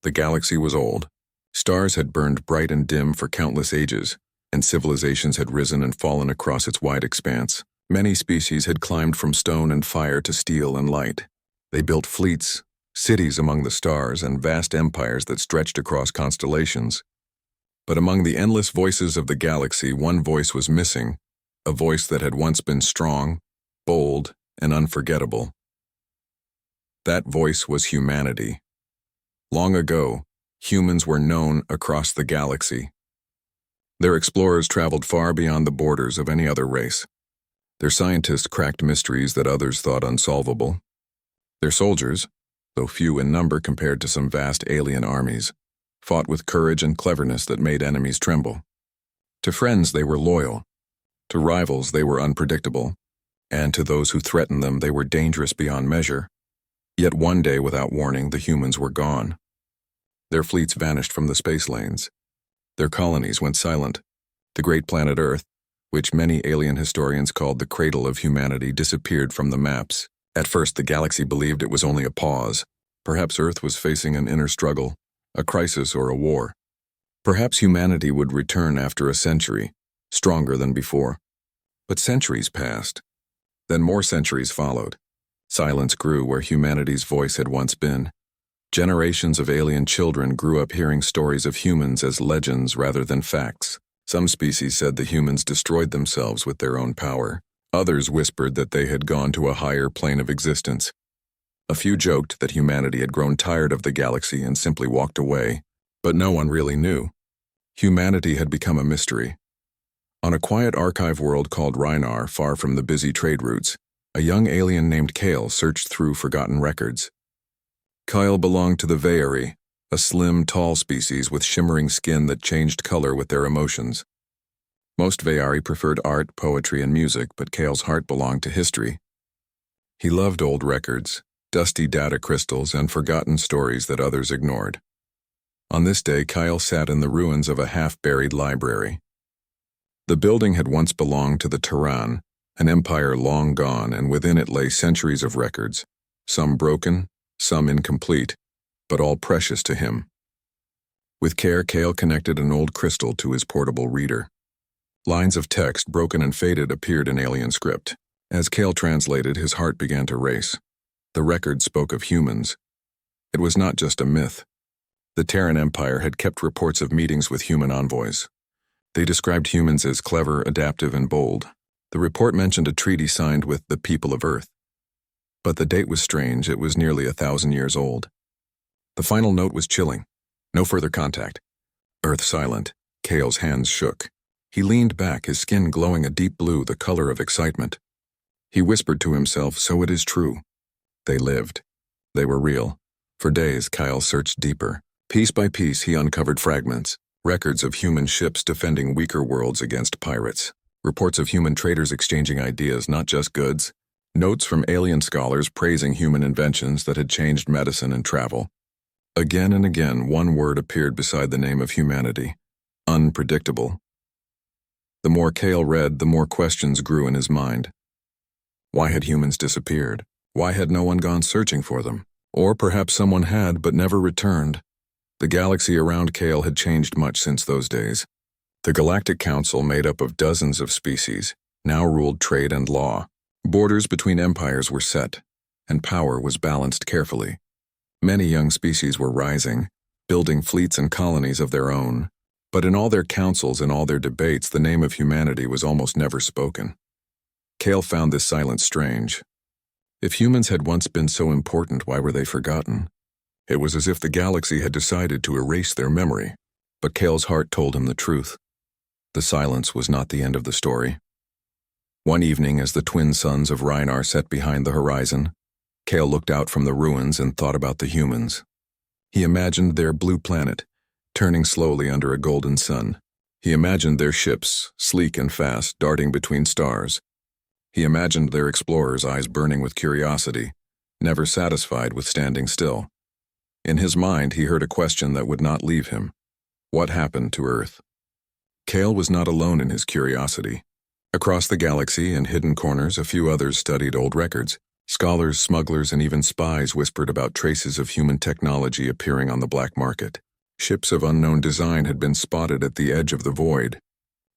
The galaxy was old. Stars had burned bright and dim for countless ages, and civilizations had risen and fallen across its wide expanse. Many species had climbed from stone and fire to steel and light. They built fleets, cities among the stars, and vast empires that stretched across constellations. But among the endless voices of the galaxy, one voice was missing, a voice that had once been strong, bold, and unforgettable. That voice was humanity. Long ago, humans were known across the galaxy. Their explorers traveled far beyond the borders of any other race. Their scientists cracked mysteries that others thought unsolvable. Their soldiers, though few in number compared to some vast alien armies, fought with courage and cleverness that made enemies tremble. To friends they were loyal, to rivals they were unpredictable, and to those who threatened them they were dangerous beyond measure. Yet one day, without warning, the humans were gone. Their fleets vanished from the space lanes. Their colonies went silent. The great planet Earth, which many alien historians called the cradle of humanity, disappeared from the maps. At first, the galaxy believed it was only a pause. Perhaps Earth was facing an inner struggle, a crisis or a war. Perhaps humanity would return after a century, stronger than before. But centuries passed. Then more centuries followed. Silence grew where humanity's voice had once been. Generations of alien children grew up hearing stories of humans as legends rather than facts. Some species said the humans destroyed themselves with their own power. Others whispered that they had gone to a higher plane of existence. A few joked that humanity had grown tired of the galaxy and simply walked away, but no one really knew. Humanity had become a mystery. On a quiet archive world called Rhinar, far from the busy trade routes, a young alien named Kale searched through forgotten records. Kyle belonged to the Veari, a slim, tall species with shimmering skin that changed color with their emotions. Most Veari preferred art, poetry, and music, but Kale's heart belonged to history. He loved old records, dusty data crystals, and forgotten stories that others ignored. On this day, Kyle sat in the ruins of a half-buried library. The building had once belonged to the Terran, an empire long gone, and within it lay centuries of records, some broken, some incomplete, but all precious to him. With care, Kale connected an old crystal to his portable reader. Lines of text, broken and faded, appeared in alien script. As Kale translated, his heart began to race. The record spoke of humans. It was not just a myth. The Terran Empire had kept reports of meetings with human envoys. They described humans as clever, adaptive, and bold. The report mentioned a treaty signed with the people of Earth. But the date was strange. It was nearly 1,000 years old. The final note was chilling. No further contact. Earth silent. Kale's hands shook. He leaned back, his skin glowing a deep blue, the color of excitement. He whispered to himself, "So it is true." They lived. They were real. For days, Kyle searched deeper. Piece by piece, he uncovered fragments, records of human ships defending weaker worlds against pirates. Reports of human traders exchanging ideas, not just goods. Notes from alien scholars praising human inventions that had changed medicine and travel. Again and again, one word appeared beside the name of humanity: unpredictable. The more Kale read, the more questions grew in his mind. Why had humans disappeared? Why had no one gone searching for them? Or perhaps someone had, but never returned. The galaxy around Kale had changed much since those days. The Galactic Council, made up of dozens of species, now ruled trade and law. Borders between empires were set, and power was balanced carefully. Many young species were rising, building fleets and colonies of their own. But in all their councils and all their debates, the name of humanity was almost never spoken. Kale found this silence strange. If humans had once been so important, why were they forgotten? It was as if the galaxy had decided to erase their memory. But Kale's heart told him the truth. The silence was not the end of the story. One evening, as the twin suns of Rhinar set behind the horizon, Kale looked out from the ruins and thought about the humans. He imagined their blue planet, turning slowly under a golden sun. He imagined their ships, sleek and fast, darting between stars. He imagined their explorers' eyes burning with curiosity, never satisfied with standing still. In his mind, he heard a question that would not leave him. What happened to Earth? Kale was not alone in his curiosity. Across the galaxy, in hidden corners, a few others studied old records. Scholars, smugglers, and even spies whispered about traces of human technology appearing on the black market. Ships of unknown design had been spotted at the edge of the void.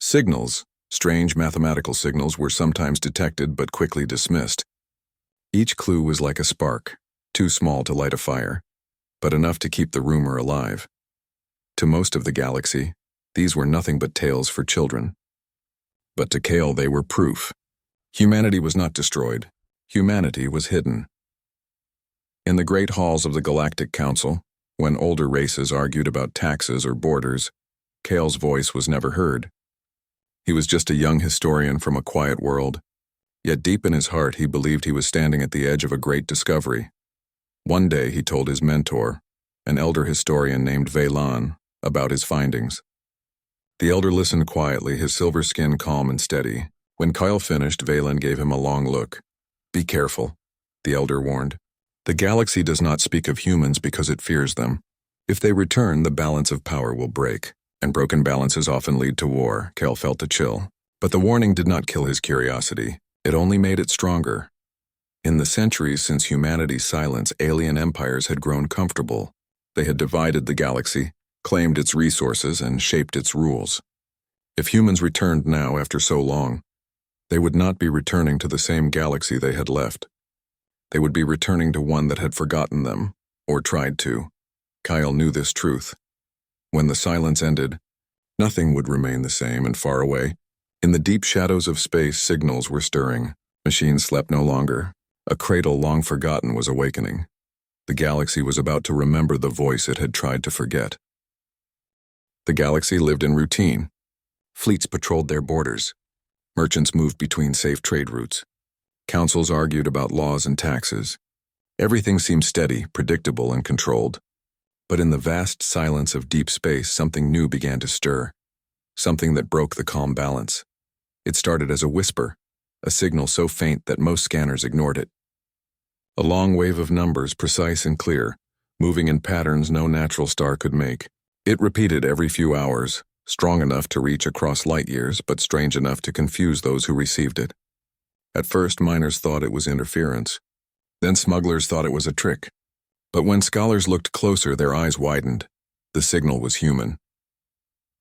Signals, strange mathematical signals, were sometimes detected but quickly dismissed. Each clue was like a spark, too small to light a fire, but enough to keep the rumor alive. To most of the galaxy, these were nothing but tales for children. But to Kale they were proof. Humanity was not destroyed. Humanity was hidden. In the great halls of the Galactic Council, when older races argued about taxes or borders, Kale's voice was never heard. He was just a young historian from a quiet world, yet deep in his heart he believed he was standing at the edge of a great discovery. One day he told his mentor, an elder historian named Veylan, about his findings. The elder listened quietly, his silver skin calm and steady. When Kyle finished, Veylan gave him a long look. "Be careful," the elder warned. "The galaxy does not speak of humans because it fears them. If they return, the balance of power will break, and broken balances often lead to war." Kyle felt a chill. But the warning did not kill his curiosity. It only made it stronger. In the centuries since humanity's silence, alien empires had grown comfortable. They had divided the galaxy, claimed its resources, and shaped its rules. If humans returned now after so long, they would not be returning to the same galaxy they had left. They would be returning to one that had forgotten them, or tried to. Kyle knew this truth. When the silence ended, nothing would remain the same, and far away, in the deep shadows of space, signals were stirring. Machines slept no longer. A cradle long forgotten was awakening. The galaxy was about to remember the voice it had tried to forget. The galaxy lived in routine. Fleets patrolled their borders. Merchants moved between safe trade routes. Councils argued about laws and taxes. Everything seemed steady, predictable, and controlled. But in the vast silence of deep space, something new began to stir. Something that broke the calm balance. It started as a whisper, a signal so faint that most scanners ignored it. A long wave of numbers, precise and clear, moving in patterns no natural star could make. It repeated every few hours, strong enough to reach across light years, but strange enough to confuse those who received it. At first, miners thought it was interference. Then smugglers thought it was a trick. But when scholars looked closer, their eyes widened. The signal was human.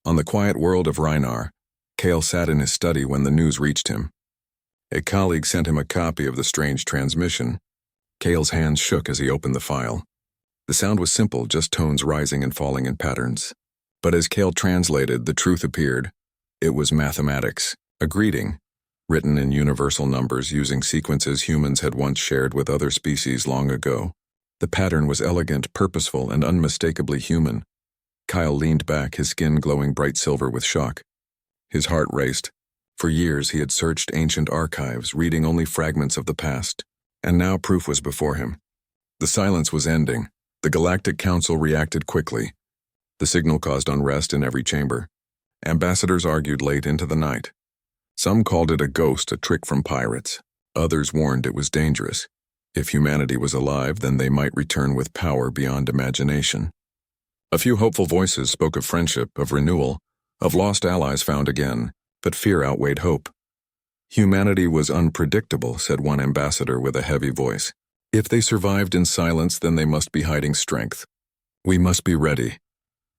On the quiet world of Rhinar, Kale sat in his study when the news reached him. A colleague sent him a copy of the strange transmission. Kale's hands shook as he opened the file. The sound was simple, just tones rising and falling in patterns. But as Kale translated, the truth appeared. It was mathematics, a greeting, written in universal numbers using sequences humans had once shared with other species long ago. The pattern was elegant, purposeful, and unmistakably human. Kyle leaned back, his skin glowing bright silver with shock. His heart raced. For years he had searched ancient archives, reading only fragments of the past, and now proof was before him. The silence was ending. The Galactic Council reacted quickly. The signal caused unrest in every chamber. Ambassadors argued late into the night. Some called it a ghost, a trick from pirates. Others warned it was dangerous. If humanity was alive, then they might return with power beyond imagination. A few hopeful voices spoke of friendship, of renewal, of lost allies found again, but fear outweighed hope. Humanity was unpredictable, said one ambassador with a heavy voice. If they survived in silence, then they must be hiding strength. We must be ready.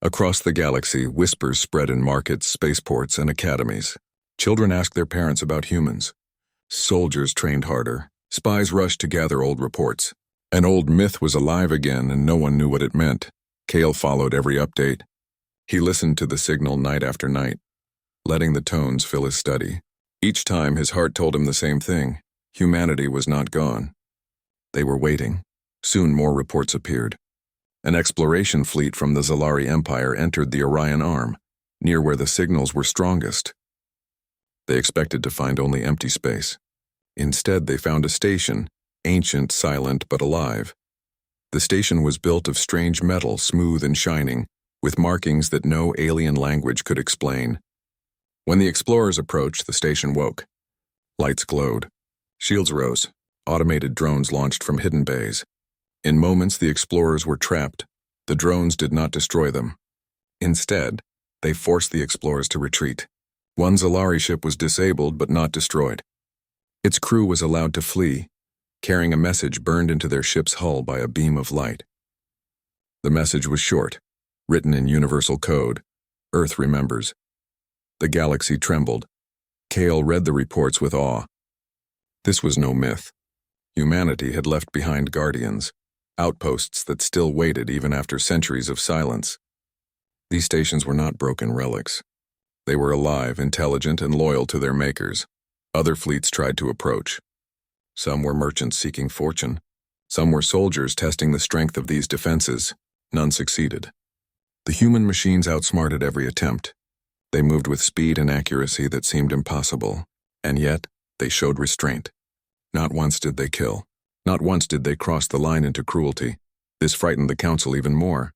Across the galaxy, whispers spread in markets, spaceports, and academies. Children asked their parents about humans. Soldiers trained harder. Spies rushed to gather old reports. An old myth was alive again, and no one knew what it meant. Kale followed every update. He listened to the signal night after night, letting the tones fill his study. Each time his heart told him the same thing. Humanity was not gone. They were waiting. Soon more reports appeared. An exploration fleet from the Zalari Empire entered the Orion Arm, near where the signals were strongest. They expected to find only empty space. Instead, they found a station, ancient, silent, but alive. The station was built of strange metal, smooth and shining, with markings that no alien language could explain. When the explorers approached, the station woke. Lights glowed. Shields rose. Automated drones launched from hidden bays. In moments, the explorers were trapped. The drones did not destroy them. Instead, they forced the explorers to retreat. One Zalari ship was disabled but not destroyed. Its crew was allowed to flee. carrying a message burned into their ship's hull by a beam of light. The message was short, written in universal code. Earth remembers. The galaxy trembled. Kale read the reports with awe. This was no myth. Humanity had left behind guardians, outposts that still waited even after centuries of silence. These stations were not broken relics. They were alive, intelligent, and loyal to their makers. Other fleets tried to approach. Some were merchants seeking fortune. Some were soldiers testing the strength of these defenses. None succeeded. The human machines outsmarted every attempt. They moved with speed and accuracy that seemed impossible, and yet they showed restraint. Not once did they kill. Not once did they cross the line into cruelty. This frightened the Council even more.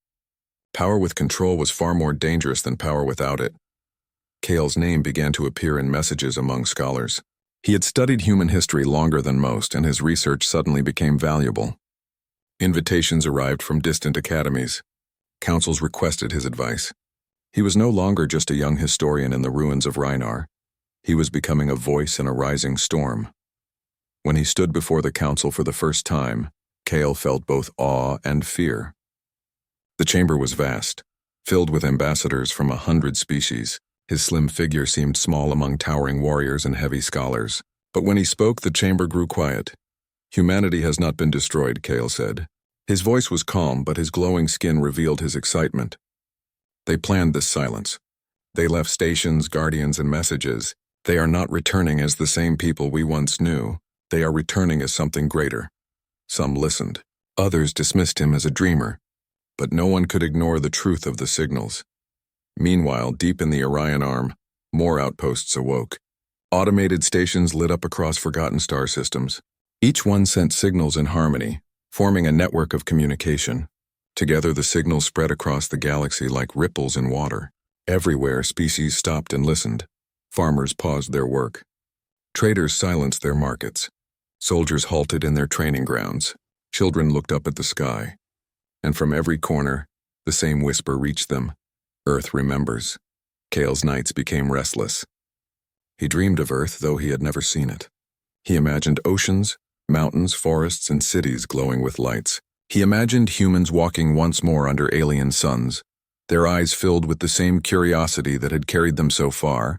Power with control was far more dangerous than power without it. Kale's name began to appear in messages among scholars. He had studied human history longer than most, and his research suddenly became valuable. Invitations arrived from distant academies. Councils requested his advice. He was no longer just a young historian in the ruins of Rhinar. He was becoming a voice in a rising storm. When he stood before the council for the first time, Kale felt both awe and fear. The chamber was vast, filled with ambassadors from 100 species. His slim figure seemed small among towering warriors and heavy scholars. But when he spoke, the chamber grew quiet. Humanity has not been destroyed, Kale said. His voice was calm, but his glowing skin revealed his excitement. They planned this silence. They left stations, guardians, and messages. They are not returning as the same people we once knew. They are returning as something greater. Some listened. Others dismissed him as a dreamer. But no one could ignore the truth of the signals. Meanwhile, deep in the Orion Arm, more outposts awoke. Automated stations lit up across forgotten star systems. Each one sent signals in harmony, forming a network of communication. Together, the signals spread across the galaxy like ripples in water. Everywhere, species stopped and listened. Farmers paused their work. Traders silenced their markets. Soldiers halted in their training grounds. Children looked up at the sky. And from every corner, the same whisper reached them. Earth remembers. Kale's nights became restless. He dreamed of Earth, though he had never seen it. He imagined oceans, mountains, forests, and cities glowing with lights. He imagined humans walking once more under alien suns, their eyes filled with the same curiosity that had carried them so far.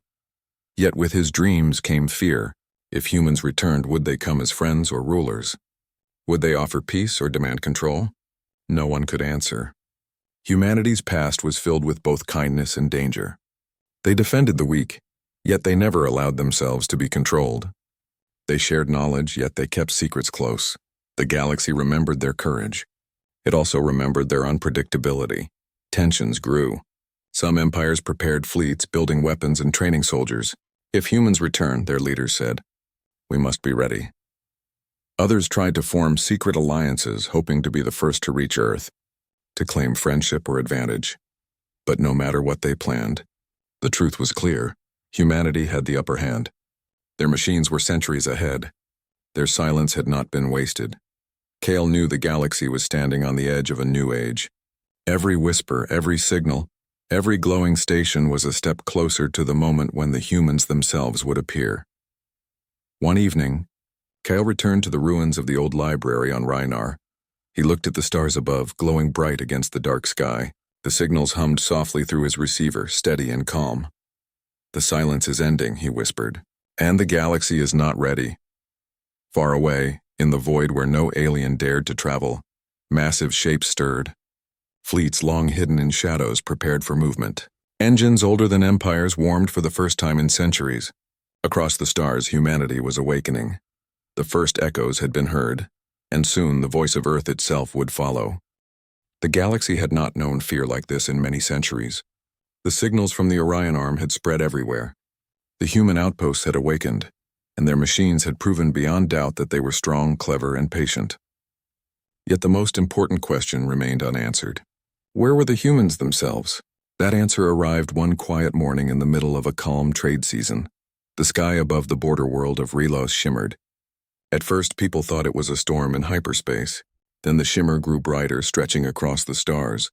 Yet with his dreams came fear. If humans returned, would they come as friends or rulers? Would they offer peace or demand control? No one could answer. Humanity's past was filled with both kindness and danger. They defended the weak, yet they never allowed themselves to be controlled. They shared knowledge, yet they kept secrets close. The galaxy remembered their courage. It also remembered their unpredictability. Tensions grew. Some empires prepared fleets, building weapons and training soldiers. If humans return, their leaders said, we must be ready. Others tried to form secret alliances, hoping to be the first to reach Earth, to claim friendship or advantage. But no matter what they planned, the truth was clear. Humanity had the upper hand. Their machines were centuries ahead. Their silence had not been wasted. Kale knew the galaxy was standing on the edge of a new age. Every whisper, every signal, every glowing station was a step closer to the moment when the humans themselves would appear. One evening, Kale returned to the ruins of the old library on Rhinar. He looked at the stars above, glowing bright against the dark sky. The signals hummed softly through his receiver, steady and calm. The silence is ending, he whispered, and the galaxy is not ready. Far away, in the void where no alien dared to travel, massive shapes stirred. Fleets long hidden in shadows prepared for movement. Engines older than empires warmed for the first time in centuries. Across the stars, humanity was awakening. The first echoes had been heard, and soon the voice of Earth itself would follow. The galaxy had not known fear like this in many centuries. The signals from the Orion Arm had spread everywhere. The human outposts had awakened, and their machines had proven beyond doubt that they were strong, clever, and patient. Yet the most important question remained unanswered. Where were the humans themselves? That answer arrived one quiet morning in the middle of a calm trade season. The sky above the border world of Relos shimmered. At first, people thought it was a storm in hyperspace. Then the shimmer grew brighter, stretching across the stars.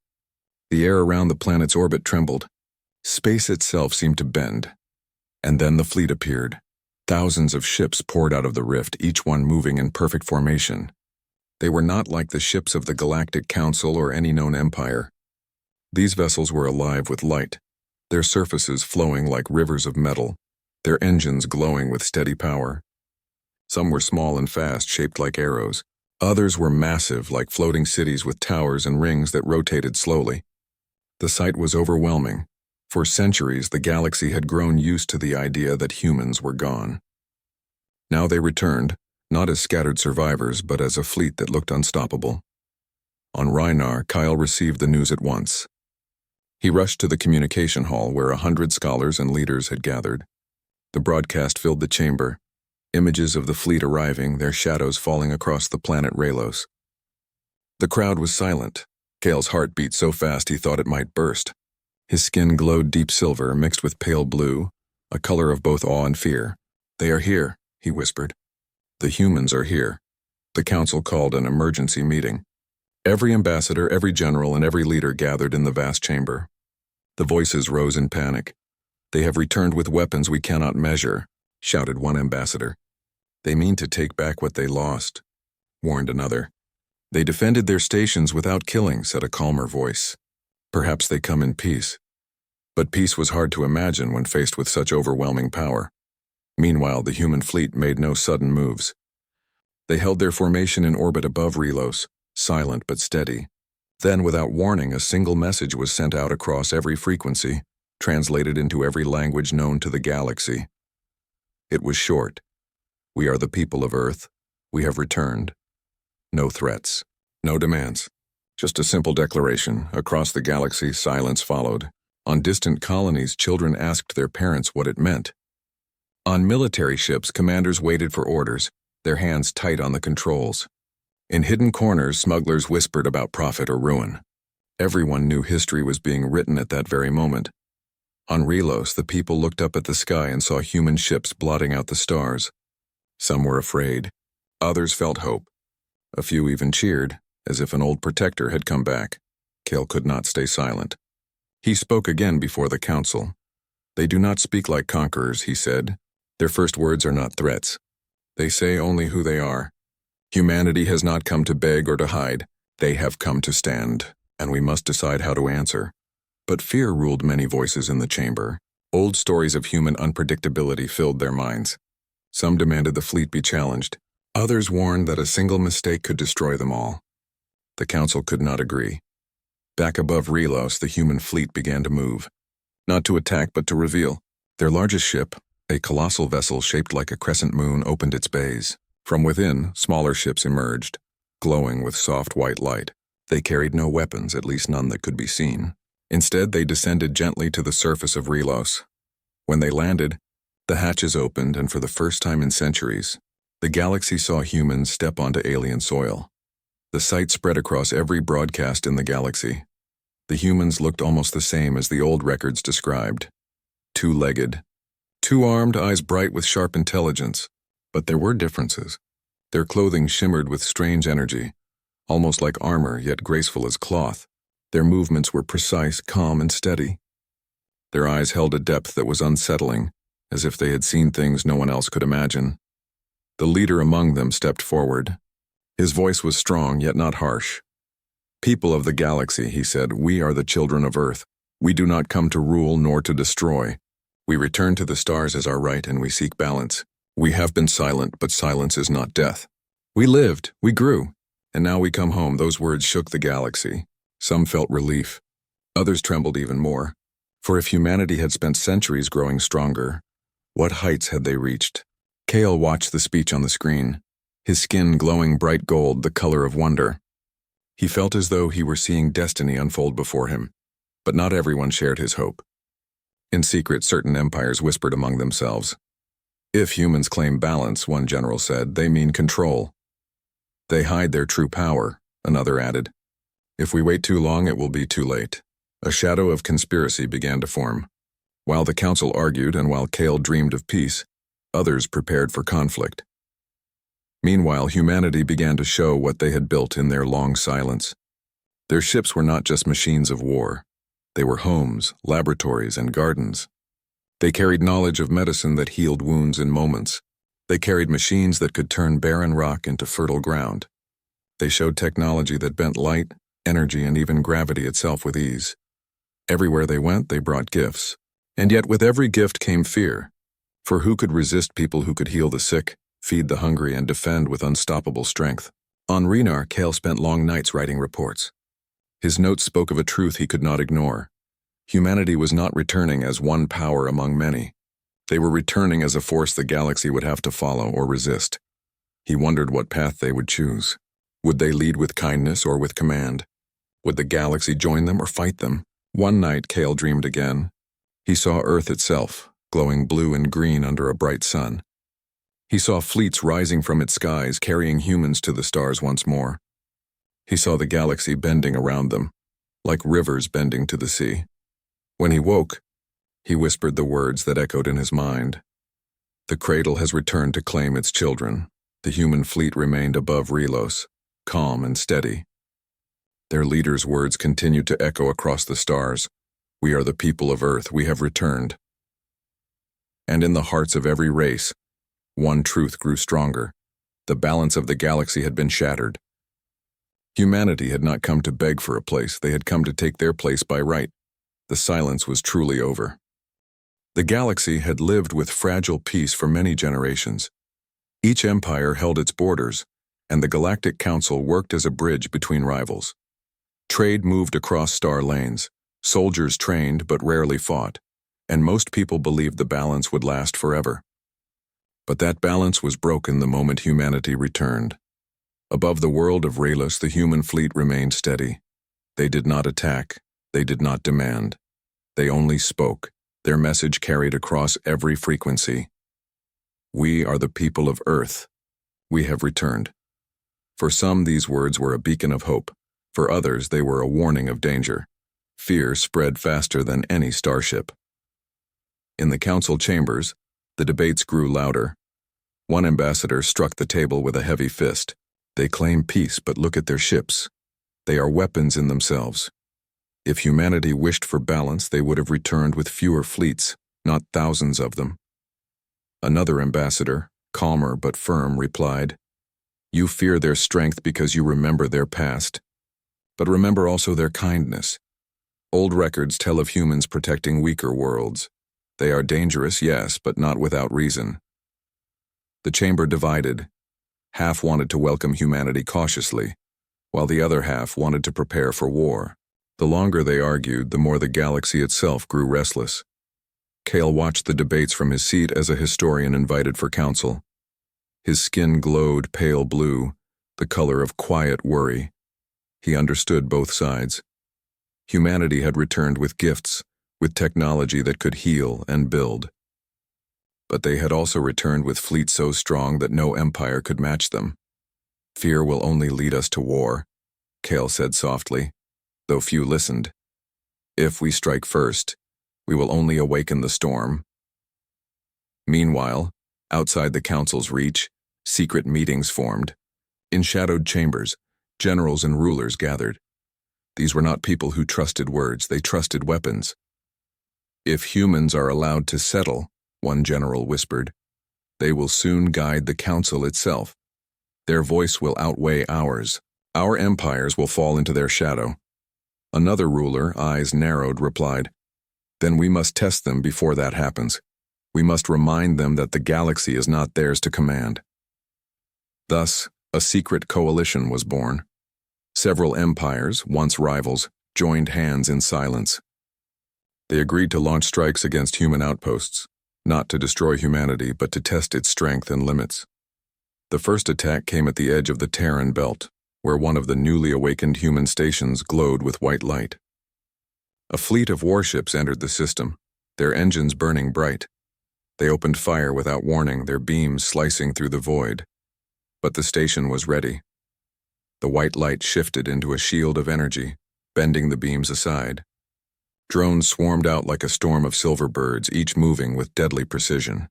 The air around the planet's orbit trembled. Space itself seemed to bend. And then the fleet appeared. Thousands of ships poured out of the rift, each one moving in perfect formation. They were not like the ships of the Galactic Council or any known empire. These vessels were alive with light, their surfaces flowing like rivers of metal, their engines glowing with steady power. Some were small and fast, shaped like arrows. Others were massive, like floating cities with towers and rings that rotated slowly. The sight was overwhelming. For centuries, the galaxy had grown used to the idea that humans were gone. Now they returned, not as scattered survivors, but as a fleet that looked unstoppable. On Rhynar, Kyle received the news at once. He rushed to the communication hall where 100 scholars and leaders had gathered. The broadcast filled the chamber, images of the fleet arriving, their shadows falling across the planet Raylos. The crowd was silent. Kale's heart beat so fast he thought it might burst. His skin glowed deep silver mixed with pale blue, a color of both awe and fear. "They are here," he whispered. "The humans are here." The council called an emergency meeting. Every ambassador, every general, and every leader gathered in the vast chamber. The voices rose in panic. "They have returned with weapons we cannot measure," shouted one ambassador. "They mean to take back what they lost," warned another. "They defended their stations without killing," said a calmer voice. "Perhaps they come in peace." But peace was hard to imagine when faced with such overwhelming power. Meanwhile, the human fleet made no sudden moves. They held their formation in orbit above Raylos, silent but steady. Then, without warning, a single message was sent out across every frequency, translated into every language known to the galaxy. It was short. "We are the people of Earth. We have returned. No threats. No demands." Just a simple declaration. Across the galaxy, silence followed. On distant colonies, children asked their parents what it meant. On military ships, commanders waited for orders, their hands tight on the controls. In hidden corners, smugglers whispered about profit or ruin. Everyone knew history was being written at that very moment. On Raylos, the people looked up at the sky and saw human ships blotting out the stars. Some were afraid. Others felt hope. A few even cheered, as if an old protector had come back. Kale could not stay silent. He spoke again before the council. "They do not speak like conquerors," he said. "Their first words are not threats. They say only who they are. Humanity has not come to beg or to hide. They have come to stand, and we must decide how to answer." But fear ruled many voices in the chamber. Old stories of human unpredictability filled their minds. Some demanded the fleet be challenged. Others warned that a single mistake could destroy them all. The council could not agree. Back above Raylos, the human fleet began to move. Not to attack, but to reveal. Their largest ship, a colossal vessel shaped like a crescent moon, opened its bays. From within, smaller ships emerged, glowing with soft white light. They carried no weapons, at least none that could be seen. Instead, they descended gently to the surface of Raylos. When they landed, the hatches opened, and for the first time in centuries, the galaxy saw humans step onto alien soil. The sight spread across every broadcast in the galaxy. The humans looked almost the same as the old records described. Two-legged, two-armed, eyes bright with sharp intelligence. But there were differences. Their clothing shimmered with strange energy, almost like armor, yet graceful as cloth. Their movements were precise, calm, and steady. Their eyes held a depth that was unsettling, as if they had seen things no one else could imagine. The leader among them stepped forward. His voice was strong, yet not harsh. "People of the galaxy," he said, "we are the children of Earth. We do not come to rule nor to destroy. We return to the stars as our right, and we seek balance. We have been silent, but silence is not death. We lived, we grew, and now we come home." Those words shook the galaxy. Some felt relief. Others trembled even more. For if humanity had spent centuries growing stronger, what heights had they reached? Kale watched the speech on the screen, his skin glowing bright gold, the color of wonder. He felt as though he were seeing destiny unfold before him, but not everyone shared his hope. In secret, certain empires whispered among themselves. "If humans claim balance," one general said, "they mean control." "They hide their true power," another added. "If we wait too long, it will be too late." A shadow of conspiracy began to form. While the council argued and while Kale dreamed of peace, others prepared for conflict. Meanwhile, humanity began to show what they had built in their long silence. Their ships were not just machines of war. They were homes, laboratories, and gardens. They carried knowledge of medicine that healed wounds in moments. They carried machines that could turn barren rock into fertile ground. They showed technology that bent light, energy, and even gravity itself with ease. Everywhere they went, they brought gifts. And yet with every gift came fear. For who could resist people who could heal the sick, feed the hungry, and defend with unstoppable strength? On Renar, Kale spent long nights writing reports. His notes spoke of a truth he could not ignore. Humanity was not returning as one power among many. They were returning as a force the galaxy would have to follow or resist. He wondered what path they would choose. Would they lead with kindness or with command? Would the galaxy join them or fight them? One night, Kale dreamed again. He saw Earth itself, glowing blue and green under a bright sun. He saw fleets rising from its skies, carrying humans to the stars once more. He saw the galaxy bending around them, like rivers bending to the sea. When he woke, he whispered the words that echoed in his mind. The cradle has returned to claim its children. The human fleet remained above Relos, calm and steady. Their leader's words continued to echo across the stars. We are the people of Earth. We have returned. And in the hearts of every race, one truth grew stronger. The balance of the galaxy had been shattered. Humanity had not come to beg for a place. They had come to take their place by right. The silence was truly over. The galaxy had lived with fragile peace for many generations. Each empire held its borders, and the Galactic Council worked as a bridge between rivals. Trade moved across star lanes. Soldiers trained but rarely fought, and most people believed the balance would last forever. But that balance was broken the moment humanity returned. Above the world of Raylus, the human fleet remained steady. They did not attack. They did not demand. They only spoke. Their message carried across every frequency. We are the people of Earth. We have returned. For some, these words were a beacon of hope. For others, they were a warning of danger. Fear spread faster than any starship. In the council chambers, the debates grew louder. One ambassador struck the table with a heavy fist. They claim peace, but look at their ships. They are weapons in themselves. If humanity wished for balance, they would have returned with fewer fleets, not thousands of them. Another ambassador, calmer but firm, replied, You fear their strength because you remember their past. But remember also their kindness. Old records tell of humans protecting weaker worlds. They are dangerous, yes, but not without reason. The chamber divided. Half wanted to welcome humanity cautiously, while the other half wanted to prepare for war. The longer they argued, the more the galaxy itself grew restless. Kale watched the debates from his seat as a historian invited for counsel. His skin glowed pale blue, the color of quiet worry. He understood both sides. Humanity had returned with gifts, with technology that could heal and build. But they had also returned with fleets so strong that no empire could match them. Fear will only lead us to war, Kale said softly, though few listened. If we strike first, we will only awaken the storm. Meanwhile, outside the council's reach, secret meetings formed. In shadowed chambers, generals and rulers gathered. These were not people who trusted words, they trusted weapons. If humans are allowed to settle, one general whispered, they will soon guide the council itself. Their voice will outweigh ours. Our empires will fall into their shadow. Another ruler, eyes narrowed, replied, Then we must test them before that happens. We must remind them that the galaxy is not theirs to command. Thus, a secret coalition was born. Several empires, once rivals, joined hands in silence. They agreed to launch strikes against human outposts, not to destroy humanity, but to test its strength and limits. The first attack came at the edge of the Terran belt, where one of the newly awakened human stations glowed with white light. A fleet of warships entered the system, their engines burning bright. They opened fire without warning, their beams slicing through the void. But the station was ready. The white light shifted into a shield of energy, bending the beams aside. Drones swarmed out like a storm of silver birds, each moving with deadly precision.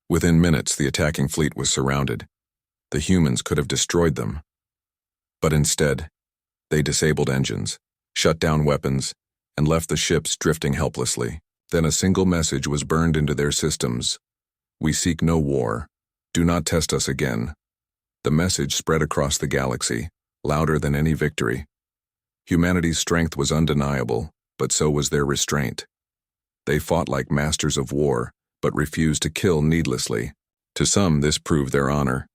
Within minutes, the attacking fleet was surrounded. The humans could have destroyed them. But instead, they disabled engines, shut down weapons, and left the ships drifting helplessly. Then a single message was burned into their systems. We seek no war. Do not test us again. The message spread across the galaxy, louder than any victory. Humanity's strength was undeniable, but so was their restraint. They fought like masters of war, but refused to kill needlessly. To some, this proved their honor.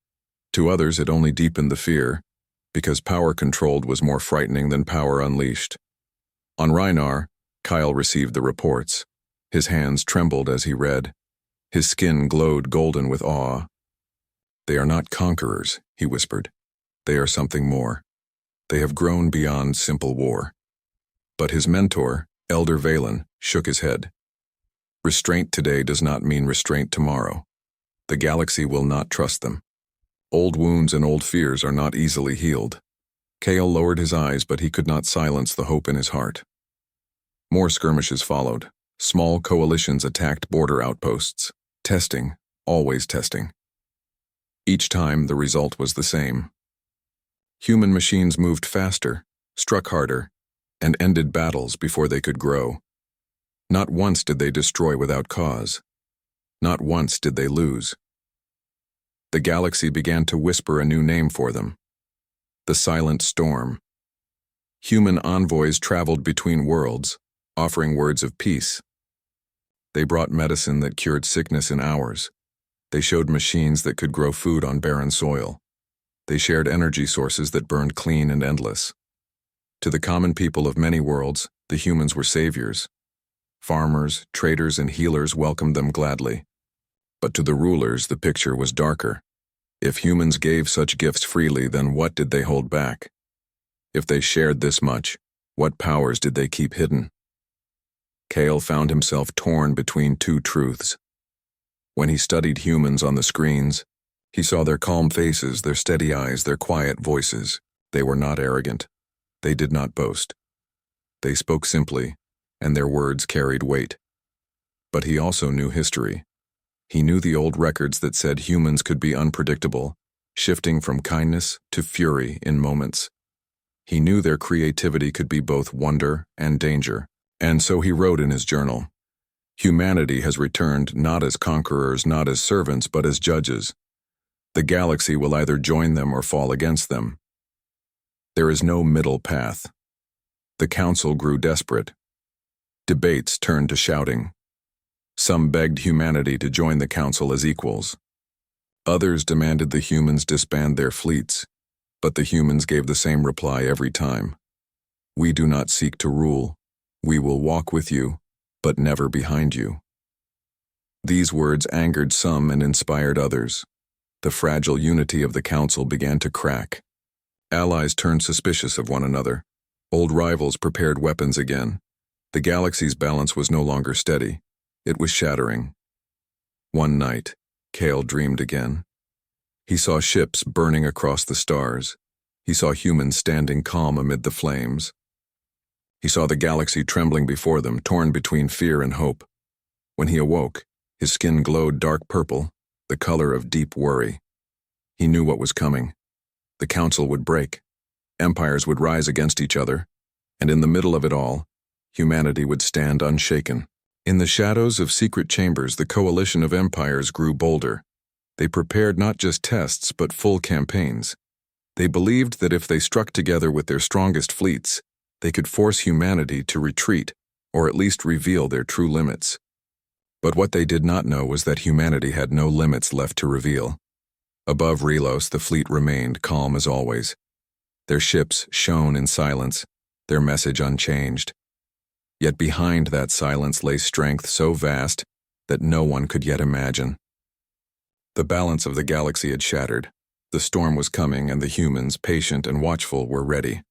To others, it only deepened the fear, because power controlled was more frightening than power unleashed. On Rhinar, Kyle received the reports. His hands trembled as he read. His skin glowed golden with awe. They are not conquerors, he whispered. They are something more. They have grown beyond simple war. But his mentor, Elder Valen, shook his head. Restraint today does not mean restraint tomorrow. The galaxy will not trust them. Old wounds and old fears are not easily healed. Kale lowered his eyes, but he could not silence the hope in his heart. More skirmishes followed. Small coalitions attacked border outposts. Testing, always testing. Each time, the result was the same. Human machines moved faster, struck harder, and ended battles before they could grow. Not once did they destroy without cause. Not once did they lose. The galaxy began to whisper a new name for them. The Silent Storm. Human envoys traveled between worlds, offering words of peace. They brought medicine that cured sickness in hours. They showed machines that could grow food on barren soil. They shared energy sources that burned clean and endless. To the common people of many worlds, the humans were saviors. Farmers, traders, and healers welcomed them gladly. But to the rulers, the picture was darker. If humans gave such gifts freely, then what did they hold back? If they shared this much, what powers did they keep hidden? Kale found himself torn between two truths. When he studied humans on the screens, he saw their calm faces, their steady eyes, their quiet voices. They were not arrogant. They did not boast. They spoke simply, and their words carried weight. But he also knew history. He knew the old records that said humans could be unpredictable, shifting from kindness to fury in moments. He knew their creativity could be both wonder and danger, and so he wrote in his journal, "Humanity has returned not as conquerors, not as servants, but as judges. The galaxy will either join them or fall against them. There is no middle path." The council grew desperate. Debates turned to shouting. Some begged humanity to join the council as equals. Others demanded the humans disband their fleets, but the humans gave the same reply every time. "We do not seek to rule. We will walk with you, but never behind you." These words angered some and inspired others. The fragile unity of the council began to crack. Allies turned suspicious of one another. Old rivals prepared weapons again. The galaxy's balance was no longer steady. It was shattering. One night, Kale dreamed again. He saw ships burning across the stars. He saw humans standing calm amid the flames. He saw the galaxy trembling before them, torn between fear and hope. When he awoke, his skin glowed dark purple, the color of deep worry. He knew what was coming. The council would break. Empires would rise against each other. And in the middle of it all, humanity would stand unshaken. In the shadows of secret chambers, the coalition of empires grew bolder. They prepared not just tests, but full campaigns. They believed that if they struck together with their strongest fleets, they could force humanity to retreat, or at least reveal their true limits. But what they did not know was that humanity had no limits left to reveal. Above Relos, the fleet remained calm as always. Their ships shone in silence, their message unchanged. Yet behind that silence lay strength so vast that no one could yet imagine. The balance of the galaxy had shattered. The storm was coming, and the humans, patient and watchful, were ready.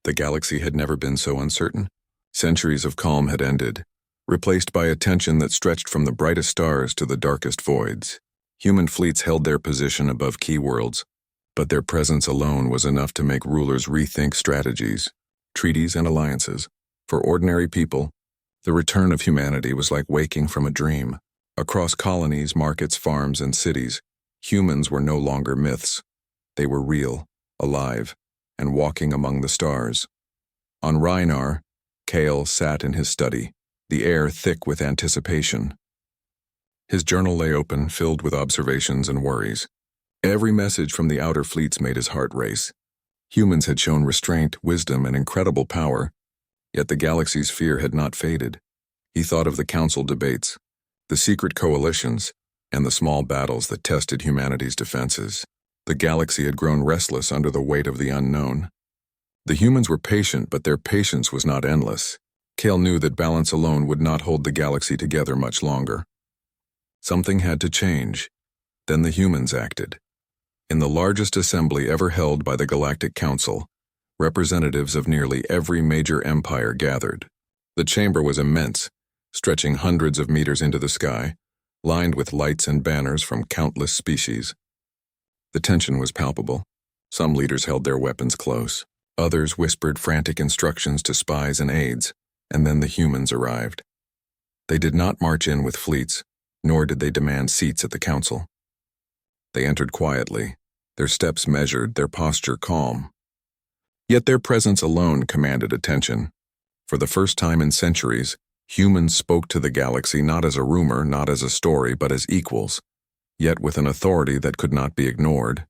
The galaxy had never been so uncertain. Centuries of calm had ended, replaced by a tension that stretched from the brightest stars to the darkest voids. Human fleets held their position above key worlds, but their presence alone was enough to make rulers rethink strategies, treaties, and alliances. For ordinary people, the return of humanity was like waking from a dream. Across colonies, markets, farms, and cities, humans were no longer myths. They were real, alive, and walking among the stars. On Rhinar, Kale sat in his study, the air thick with anticipation. His journal lay open, filled with observations and worries. Every message from the outer fleets made his heart race. Humans had shown restraint, wisdom, and incredible power, yet the galaxy's fear had not faded. He thought of the council debates, the secret coalitions, and the small battles that tested humanity's defenses. The galaxy had grown restless under the weight of the unknown. The humans were patient, but their patience was not endless. Kale knew that balance alone would not hold the galaxy together much longer. Something had to change. Then the humans acted. In the largest assembly ever held by the Galactic Council, representatives of nearly every major empire gathered. The chamber was immense, stretching hundreds of meters into the sky, lined with lights and banners from countless species. The tension was palpable. Some leaders held their weapons close. Others whispered frantic instructions to spies and aides, and then the humans arrived. They did not march in with fleets, nor did they demand seats at the council. They entered quietly, their steps measured, their posture calm. Yet their presence alone commanded attention. For the first time in centuries, humans spoke to the galaxy not as a rumor, not as a story, but as equals, yet with an authority that could not be ignored.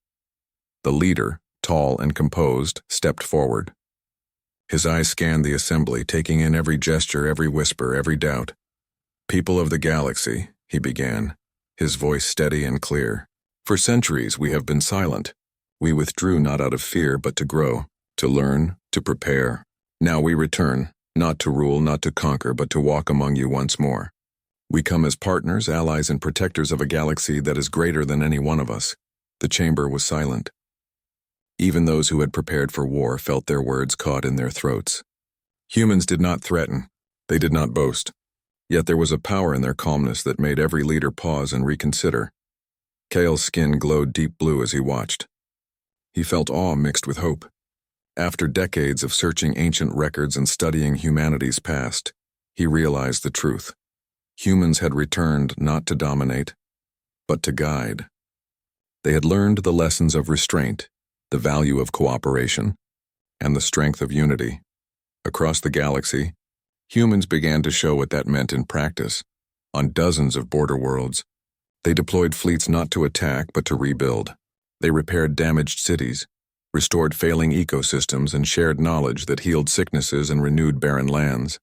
The leader, tall and composed, stepped forward. His eyes scanned the assembly, taking in every gesture, every whisper, every doubt. "People of the galaxy," he began, his voice steady and clear. "For centuries we have been silent. We withdrew not out of fear, but to grow, to learn, to prepare. Now we return, not to rule, not to conquer, but to walk among you once more. We come as partners, allies, and protectors of a galaxy that is greater than any one of us." The chamber was silent. Even those who had prepared for war felt their words caught in their throats. Humans did not threaten. They did not boast. Yet there was a power in their calmness that made every leader pause and reconsider. Kale's skin glowed deep blue as he watched. He felt awe mixed with hope. After decades of searching ancient records and studying humanity's past, he realized the truth. Humans had returned not to dominate, but to guide. They had learned the lessons of restraint, the value of cooperation, and the strength of unity. Across the galaxy, humans began to show what that meant in practice. On dozens of border worlds, they deployed fleets not to attack but to rebuild. They repaired damaged cities, restored failing ecosystems, and shared knowledge that healed sicknesses and renewed barren lands.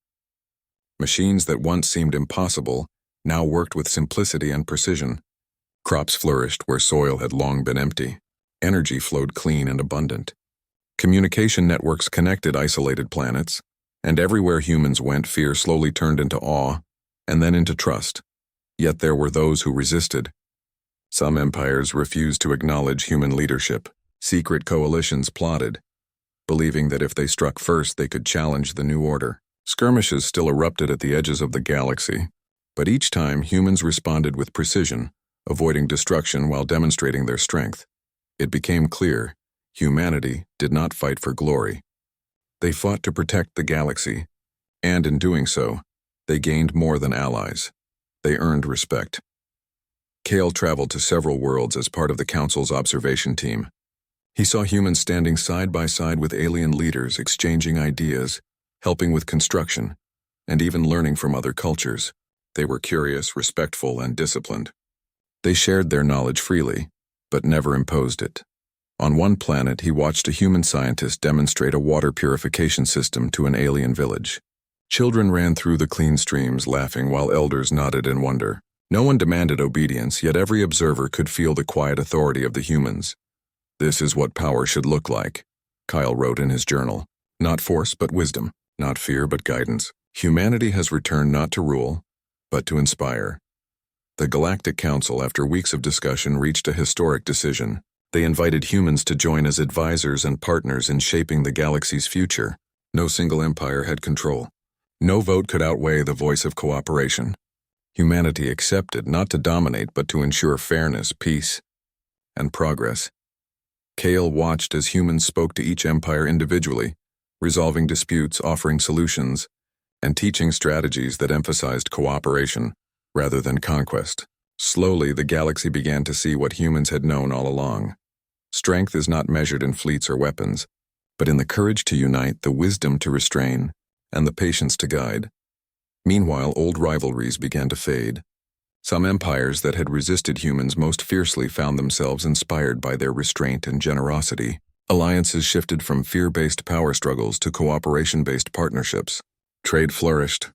Machines that once seemed impossible now worked with simplicity and precision. Crops flourished where soil had long been empty. Energy flowed clean and abundant. Communication networks connected isolated planets, and everywhere humans went, fear slowly turned into awe, and then into trust. Yet there were those who resisted. Some empires refused to acknowledge human leadership. Secret coalitions plotted, believing that if they struck first, they could challenge the new order. Skirmishes still erupted at the edges of the galaxy, but each time humans responded with precision, avoiding destruction while demonstrating their strength. It became clear, humanity did not fight for glory. They fought to protect the galaxy, and in doing so, they gained more than allies. They earned respect. Kale traveled to several worlds as part of the Council's observation team. He saw humans standing side by side with alien leaders, exchanging ideas, helping with construction, and even learning from other cultures. They were curious, respectful, and disciplined. They shared their knowledge freely, but never imposed it. On one planet, he watched a human scientist demonstrate a water purification system to an alien village. Children ran through the clean streams, laughing while elders nodded in wonder. No one demanded obedience, yet every observer could feel the quiet authority of the humans. "This is what power should look like," Kyle wrote in his journal. "Not force, but wisdom. Not fear, but guidance. Humanity has returned not to rule, but to inspire." The Galactic Council, after weeks of discussion, reached a historic decision. They invited humans to join as advisors and partners in shaping the galaxy's future. No single empire had control. No vote could outweigh the voice of cooperation. Humanity accepted not to dominate, but to ensure fairness, peace, and progress. Kale watched as humans spoke to each empire individually, resolving disputes, offering solutions, and teaching strategies that emphasized cooperation rather than conquest. Slowly, the galaxy began to see what humans had known all along. Strength is not measured in fleets or weapons, but in the courage to unite, the wisdom to restrain, and the patience to guide. Meanwhile, old rivalries began to fade. Some empires that had resisted humans most fiercely found themselves inspired by their restraint and generosity. Alliances shifted from fear-based power struggles to cooperation-based partnerships. Trade flourished.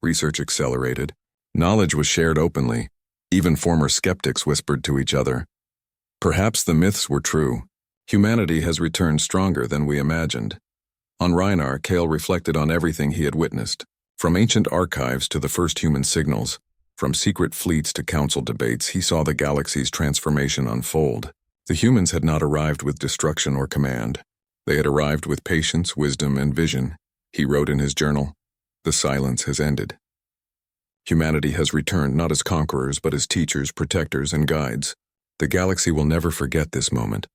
Research accelerated. Knowledge was shared openly. Even former skeptics whispered to each other. Perhaps the myths were true. Humanity has returned stronger than we imagined. On Rhinar, Kale reflected on everything he had witnessed. From ancient archives to the first human signals, from secret fleets to council debates, he saw the galaxy's transformation unfold. The humans had not arrived with destruction or command. They had arrived with patience, wisdom, and vision. He wrote in his journal, "The silence has ended." Humanity has returned not as conquerors but as teachers, protectors, and guides. The galaxy will never forget this moment.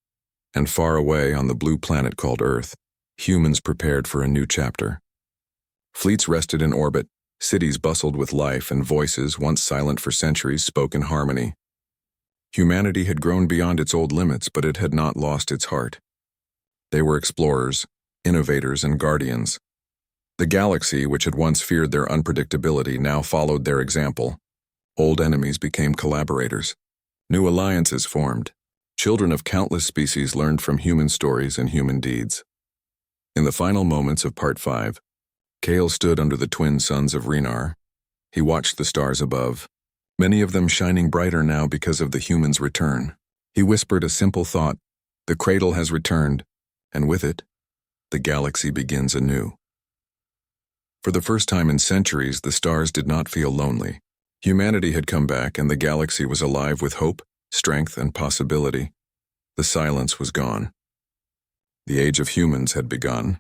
And far away on the blue planet called Earth, humans prepared for a new chapter. Fleets rested in orbit, cities bustled with life, and voices, once silent for centuries, spoke in harmony. Humanity had grown beyond its old limits, but it had not lost its heart. They were explorers, innovators, and guardians. The galaxy, which had once feared their unpredictability, now followed their example. Old enemies became collaborators. New alliances formed. Children of countless species learned from human stories and human deeds. In the final moments of Part 5, Kale stood under the twin suns of Rhinar. He watched the stars above, many of them shining brighter now because of the humans' return. He whispered a simple thought: the cradle has returned, and with it, the galaxy begins anew. For the first time in centuries, the stars did not feel lonely. Humanity had come back, and the galaxy was alive with hope, strength, and possibility. The silence was gone. The age of humans had begun.